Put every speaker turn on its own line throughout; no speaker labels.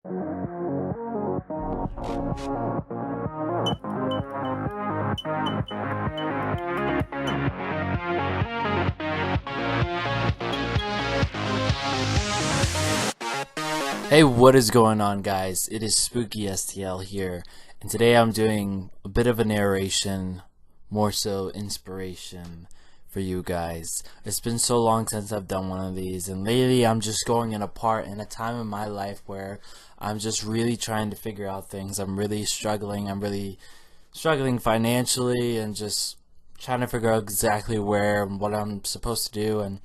Hey, what is going on, guys? It is SpookieSTL here, and today I'm doing a bit of a narration, more so inspiration for you guys. It's been so long since I've done one of these, and lately I'm just going in a part in a time in my life where I'm just really trying to figure out things. I'm really struggling financially, and just trying to figure out exactly where and what I'm supposed to do. And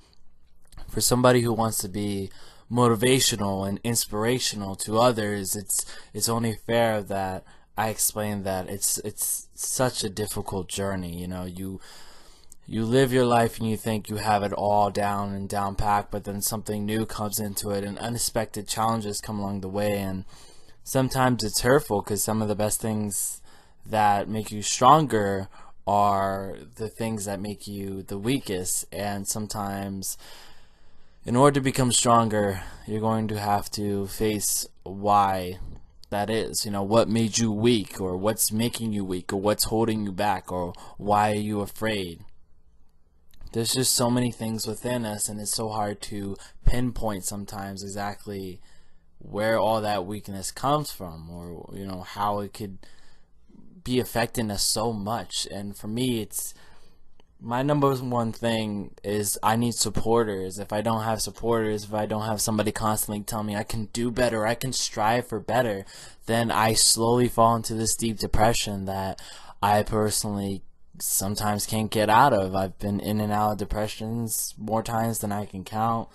for somebody who wants to be motivational and inspirational to others, it's only fair that I explain that it's such a difficult journey. You know, you live your life and you think you have it all down and down packed, but then something new comes into it and unexpected challenges come along the way, and sometimes it's hurtful because some of the best things that make you stronger are the things that make you the weakest. And sometimes in order to become stronger, you're going to have to face why that is. You know, what made you weak, or what's making you weak, or what's holding you back, or why are you afraid? There's just so many things within us, and it's so hard to pinpoint sometimes exactly where all that weakness comes from, or, you know, how it could be affecting us so much. And for me, it's my number one thing is I need supporters. If I don't have supporters, if I don't have somebody constantly telling me I can do better, I can strive for better, then I slowly fall into this deep depression that I personally sometimes can't get out of. I've been in and out of depressions more times than I can count.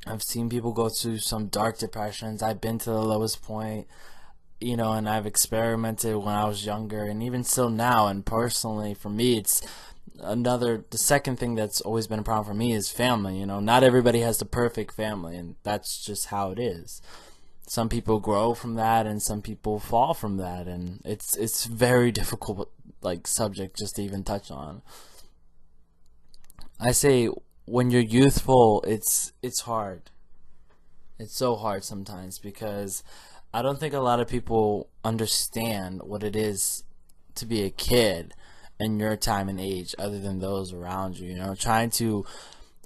I've seen people go through some dark depressions. I've been to the lowest point, you know, and I've experimented when I was younger, and even still now. And personally, for me, it's the second thing that's always been a problem for me is family. You know, not everybody has the perfect family, and that's just how it is. Some people grow from that, and some people fall from that, and it's very difficult, like, subject just to even touch on. I say when you're youthful, it's hard. It's so hard sometimes, because I don't think a lot of people understand what it is to be a kid in your time and age, other than those around you. You know, trying to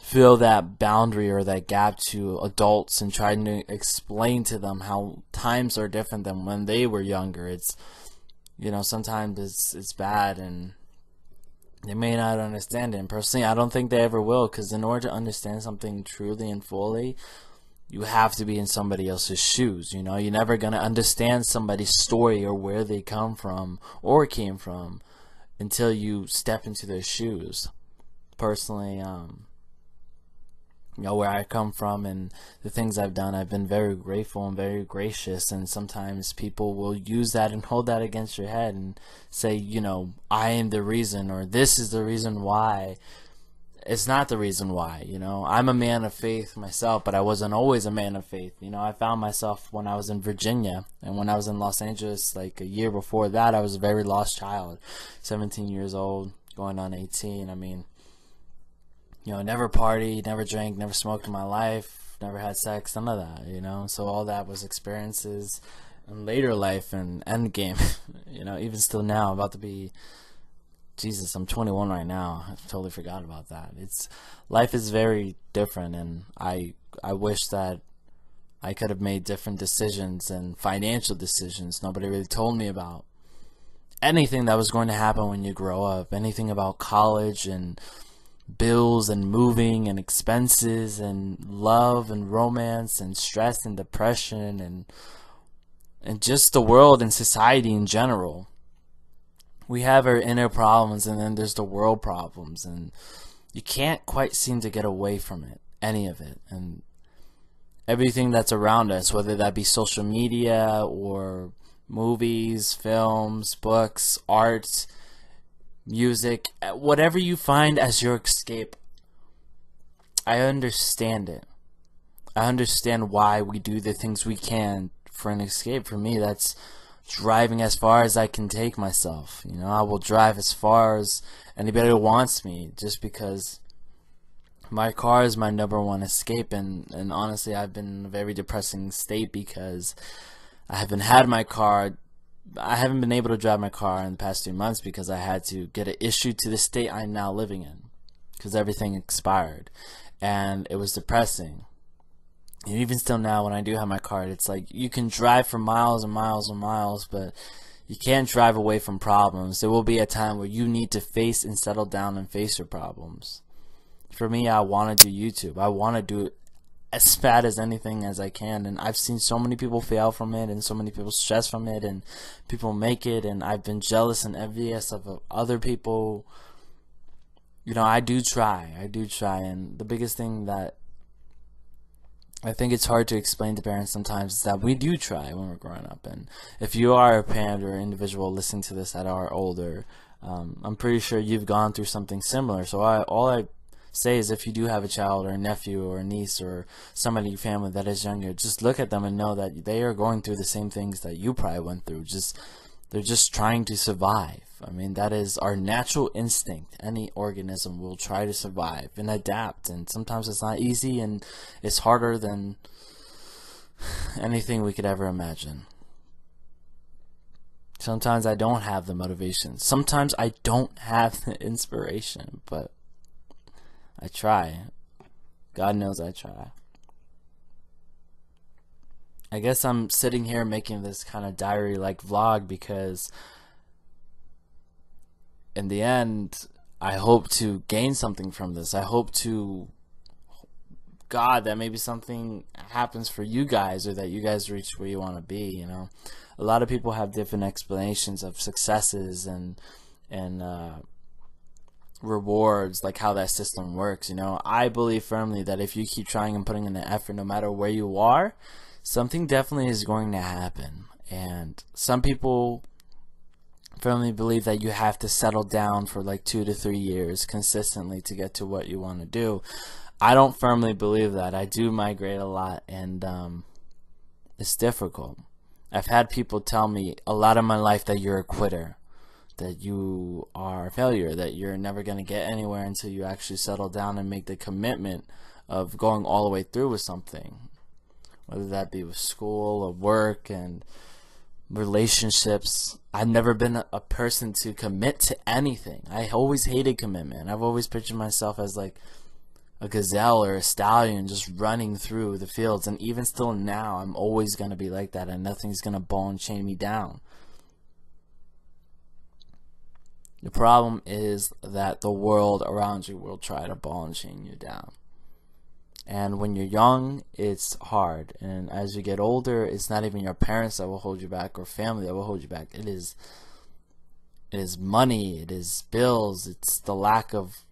fill that boundary or that gap to adults and trying to explain to them how times are different than when they were younger. It's, you know, sometimes it's bad, and they may not understand it. And personally, I don't think they ever will, because in order to understand something truly and fully, you have to be in somebody else's shoes. You know, you're never gonna understand somebody's story or where they come from or came from until you step into their shoes. Personally, you know, where I come from and the things I've done, I've been very grateful and very gracious, and sometimes people will use that and hold that against your head and say, you know, I am the reason, or this is the reason why. It's not the reason why. You know, I'm a man of faith myself, but I wasn't always a man of faith. You know, I found myself when I was in Virginia, and when I was in Los Angeles, like a year before that, I was a very lost child, 17 years old, going on 18. I mean, you know, never partied, never drank, never smoked in my life, never had sex, none of that, you know. So all that was experiences in later life and end game. You know, even still now, I'm about to be, Jesus, I'm 21 right now. I totally forgot about that. Life is very different, and I wish that I could have made different decisions and financial decisions nobody really told me about. Anything that was going to happen when you grow up, anything about college and bills and moving and expenses and love and romance and stress and depression and just the world and society in general. We have our inner problems, and then there's the world problems, and you can't quite seem to get away from it, any of it. And everything that's around us, whether that be social media or movies, films, books, art, music, whatever you find as your escape, I understand it. I understand why we do the things we can for an escape. For me, that's driving as far as I can take myself. You know, I will drive as far as anybody who wants me, just because my car is my #1 escape, and honestly, I've been in a very depressing state because I haven't had my car. I haven't been able to drive my car in the past 2 months because I had to get it issued to the state I'm now living in because everything expired, and it was depressing. And even still now, when I do have my car, it's like you can drive for miles and miles and miles, but you can't drive away from problems. There will be a time where you need to face and settle down and face your problems. For me, I want to do YouTube. I want to do it as bad as anything as I can, and I've seen so many people fail from it and so many people stress from it and people make it, and I've been jealous and envious of other people. You know, I do try, and the biggest thing that I think it's hard to explain to parents sometimes is that we do try when we're growing up. And if you are a parent or individual listening to this that are older, I'm pretty sure you've gone through something similar. So all I say is, if you do have a child or a nephew or a niece or somebody in your family that is younger, just look at them and know that they are going through the same things that you probably went through. They're just trying to survive. I mean, that is our natural instinct. Any organism will try to survive and adapt, and sometimes it's not easy and it's harder than anything we could ever imagine. Sometimes I don't have the motivation. Sometimes I don't have the inspiration, but I try. God knows I try. I guess I'm sitting here making this kind of diary-like vlog because in the end, I hope to gain something from this. I hope to God that maybe something happens for you guys, or that you guys reach where you want to be. You know, a lot of people have different explanations of successes and rewards, like how that system works. You know, I believe firmly that if you keep trying and putting in the effort, no matter where you are, something definitely is going to happen. And some people firmly believe that you have to settle down for like 2 to 3 years consistently to get to what you want to do. I don't firmly believe that. I do migrate a lot, and it's difficult. I've had people tell me a lot of my life that you're a quitter, that you are a failure, that you're never going to get anywhere until you actually settle down and make the commitment of going all the way through with something, whether that be with school or work and relationships. I've never been a person to commit to anything. I always hated commitment. I've always pictured myself as like a gazelle or a stallion just running through the fields, and even still now I'm always going to be like that, and nothing's going to ball and chain me down. The problem is that the world around you will try to ball and chain you down. And when you're young, it's hard. And as you get older, it's not even your parents that will hold you back or family that will hold you back. It is money, it is bills, it's the lack of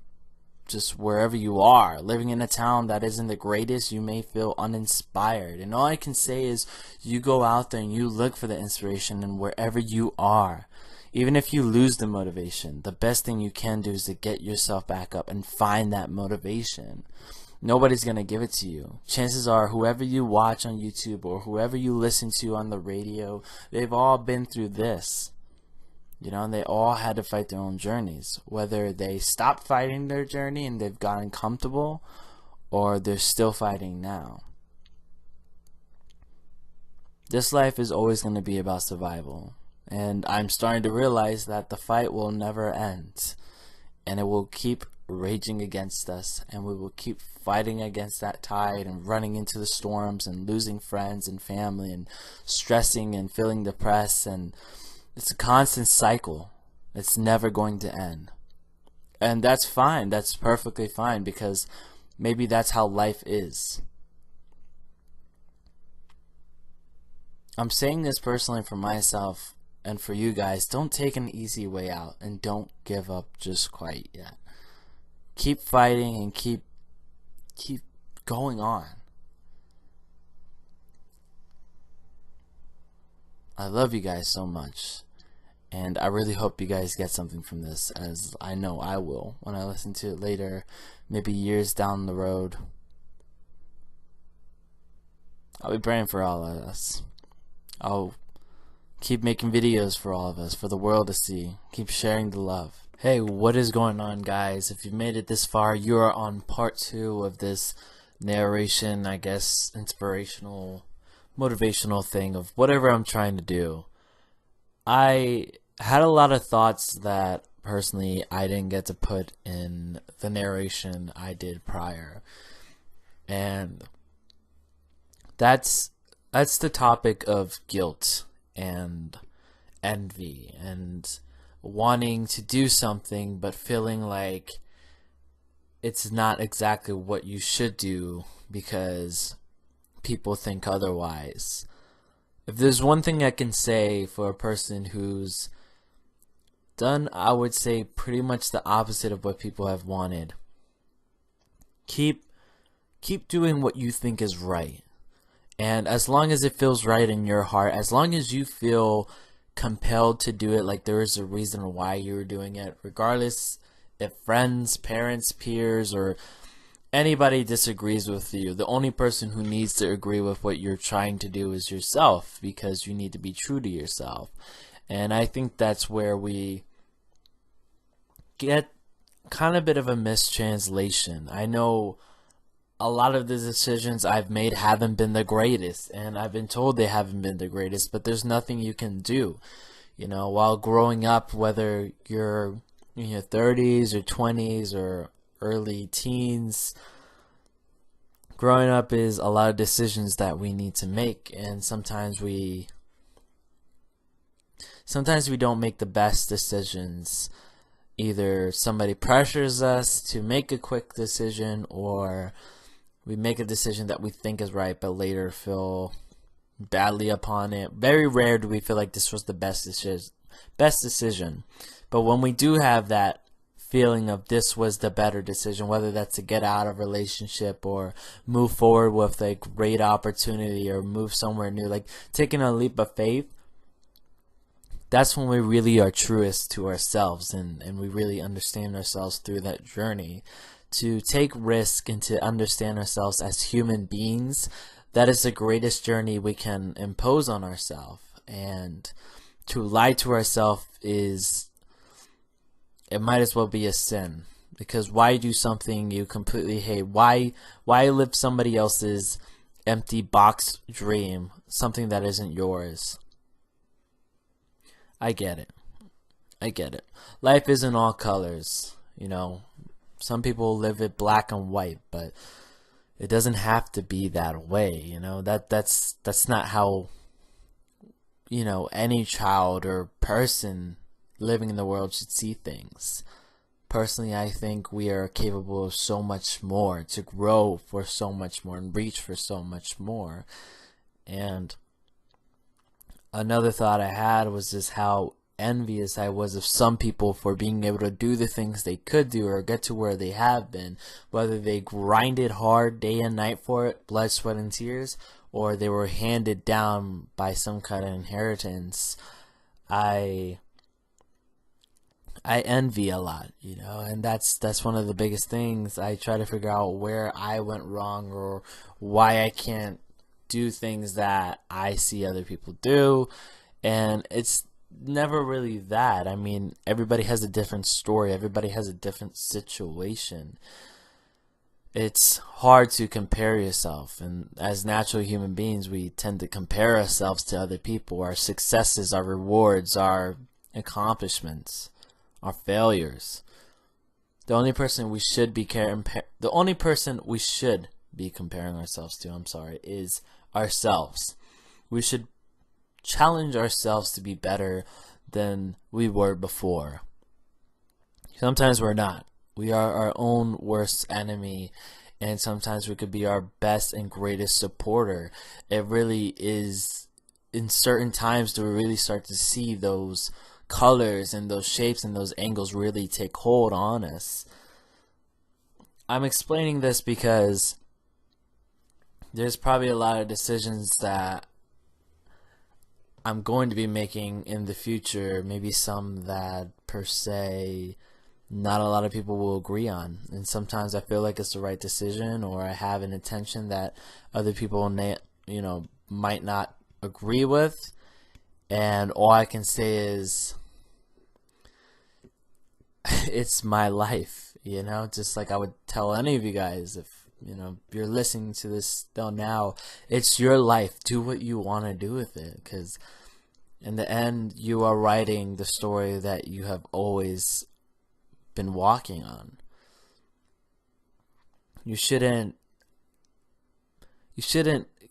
just wherever you are. Living in a town that isn't the greatest, you may feel uninspired. And all I can say is, you go out there and you look for the inspiration in wherever you are. Even if you lose the motivation, the best thing you can do is to get yourself back up and find that motivation. Nobody's going to give it to you. Chances are, whoever you watch on YouTube or whoever you listen to on the radio, they've all been through this. You know, and they all had to fight their own journeys. Whether they stopped fighting their journey and they've gotten comfortable, or they're still fighting now. This life is always going to be about survival. And I'm starting to realize that the fight will never end. And it will keep raging against us, and we will keep fighting against that tide and running into the storms and losing friends and family and stressing and feeling depressed, and it's a constant cycle. It's never going to end. And that's fine. That's perfectly fine, because maybe that's how life is. I'm saying this personally for myself and for you guys. Don't take an easy way out, and don't give up just quite yet. Keep fighting and keep going on. I love you guys so much, and I really hope you guys get something from this, as I know I will when I listen to it later, maybe years down the road. I'll be praying for all of us. I'll keep making videos for all of us, for the world to see. Keep sharing the love. Hey, what is going on, guys? If you made it this far, you are on part 2 of this narration, I guess, inspirational, motivational thing of whatever I'm trying to do. I had a lot of thoughts that personally I didn't get to put in the narration I did prior. And that's the topic of guilt and envy and wanting to do something but feeling like it's not exactly what you should do because people think otherwise. If there's one thing I can say for a person who's done, I would say, pretty much the opposite of what people have wanted, keep doing what you think is right. And as long as it feels right in your heart, as long as you feel compelled to do it, like there is a reason why you're doing it, regardless if friends, parents, peers, or anybody disagrees with you, the only person who needs to agree with what you're trying to do is yourself, because you need to be true to yourself. And I think that's where we get kind of a bit of a mistranslation. I know a lot of the decisions I've made haven't been the greatest, and I've been told they haven't been the greatest, but there's nothing you can do. You know, while growing up, whether you're in your 30s or 20s or early teens, growing up is a lot of decisions that we need to make, and sometimes we don't make the best decisions. Either somebody pressures us to make a quick decision, or we make a decision that we think is right but later feel badly upon it. Very rare do we feel like this was the best decision. But when we do have that feeling of this was the better decision, whether that's to get out of a relationship or move forward with a great opportunity or move somewhere new, like taking a leap of faith, that's when we really are truest to ourselves, and we really understand ourselves through that journey. To take risk and to understand ourselves as human beings, that is the greatest journey we can impose on ourselves. And to lie to ourselves it might as well be a sin, because why do something you completely hate? Why live somebody else's empty box dream, something that isn't yours? I get it. Life isn't all colors, you know. Some people live it black and white, but it doesn't have to be that way, you know. That's not how, you know, any child or person living in the world should see things. Personally, I think we are capable of so much more, to grow for so much more and reach for so much more. And another thought I had was just how envious I was of some people for being able to do the things they could do or get to where they have been, whether they grinded hard day and night for it, blood, sweat, and tears, or they were handed down by some kind of inheritance. I envy a lot, you know, and that's one of the biggest things. I try to figure out where I went wrong or why I can't do things that I see other people do, and it's never really that. I mean, everybody has a different story, everybody has a different situation. It's hard to compare yourself, and as natural human beings, we tend to compare ourselves to other people, our successes, our rewards, our accomplishments, our failures. The only person we should be comparing ourselves to, is ourselves. We should challenge ourselves to be better than we were before. Sometimes we're not. We are our own worst enemy, and sometimes we could be our best and greatest supporter. It really is, in certain times do we really start to see those colors and those shapes and those angles really take hold on us. I'm explaining this because there's probably a lot of decisions that I'm going to be making in the future, maybe some that per se not a lot of people will agree on, and sometimes I feel like it's the right decision, or I have an intention that other people might not agree with, and all I can say is it's my life, you know, just like I would tell any of you guys, if you know you're listening to this still now, it's your life. Do what you want to do with it, because in the end you are writing the story that you have always been walking on. You shouldn't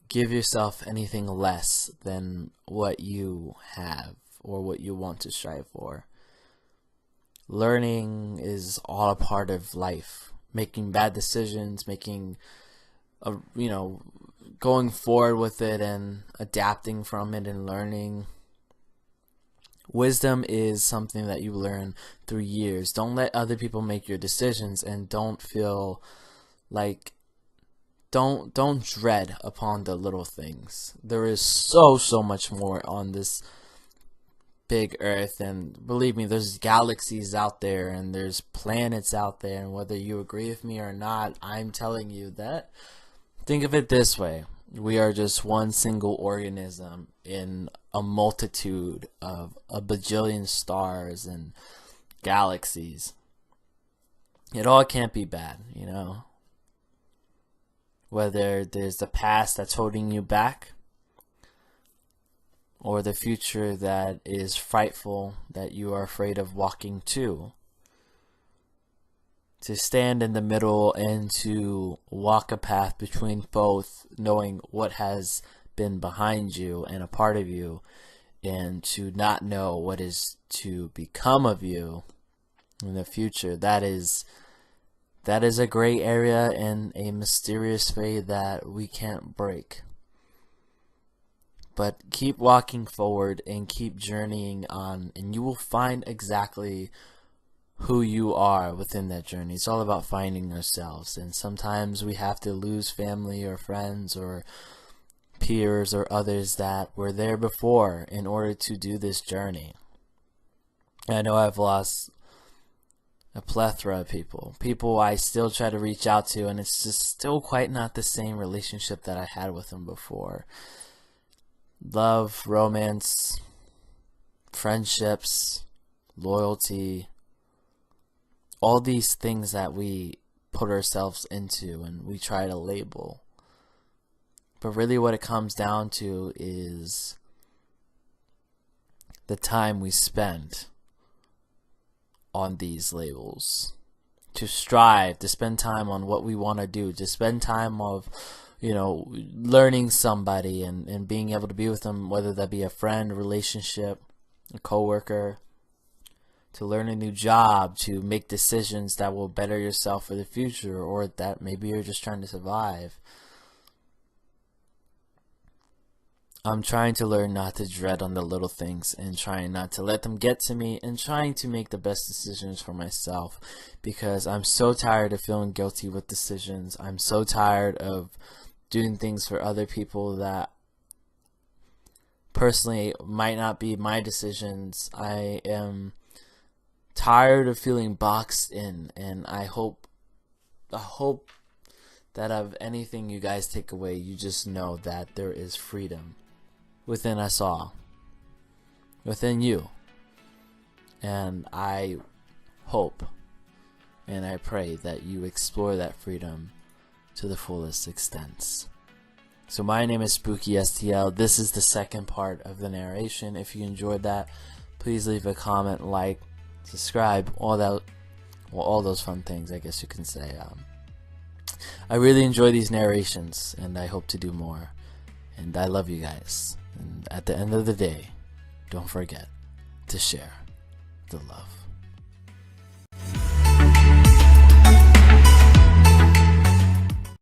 give yourself anything less than what you have or what you want to strive for. Learning is all a part of life. Making bad decisions, making a, going forward with it and adapting from it and learning. Wisdom is something that you learn through years. Don't let other people make your decisions, and don't feel like don't dread upon the little things. There is so much more on this big earth, and believe me, there's galaxies out there and there's planets out there, and whether you agree with me or not, I'm telling you that, think of it this way: we are just one single organism in a multitude of a bajillion stars and galaxies. It all can't be bad, you know. Whether there's the past that's holding you back, or the future that is frightful, that you are afraid of walking to stand in the middle and to walk a path between both, knowing what has been behind you and a part of you, and to not know what is to become of you in the future. That is a gray area and a mysterious fate that we can't break. But keep walking forward and keep journeying on, and you will find exactly who you are within that journey. It's all about finding ourselves, and sometimes we have to lose family or friends or peers or others that were there before in order to do this journey. I know I've lost a plethora of people I still try to reach out to, and it's just still quite not the same relationship that I had with them before. Love, romance, friendships, loyalty, all these things that we put ourselves into and we try to label. But really what it comes down to is the time we spend on these labels. To strive, to spend time on what we want to do, to spend time of learning somebody and being able to be with them, whether that be a friend, a relationship, a coworker, to learn a new job, to make decisions that will better yourself for the future, or that maybe you're just trying to survive. I'm trying to learn not to dread on the little things and trying not to let them get to me, and trying to make the best decisions for myself, because I'm so tired of feeling guilty with decisions. I'm so tired of doing things for other people that personally might not be my decisions. I am tired of feeling boxed in, and I hope that of anything you guys take away, you just know that there is freedom within us all, within you. And I hope and I pray that you explore that freedom to the fullest extent. So my name is SpookieSTL. This is the second part of the narration. If you enjoyed that, please leave a comment, like, subscribe, all those fun things, I guess you can say. I really enjoy these narrations, and I hope to do more. And I love you guys. And at the end of the day, don't forget to share the love.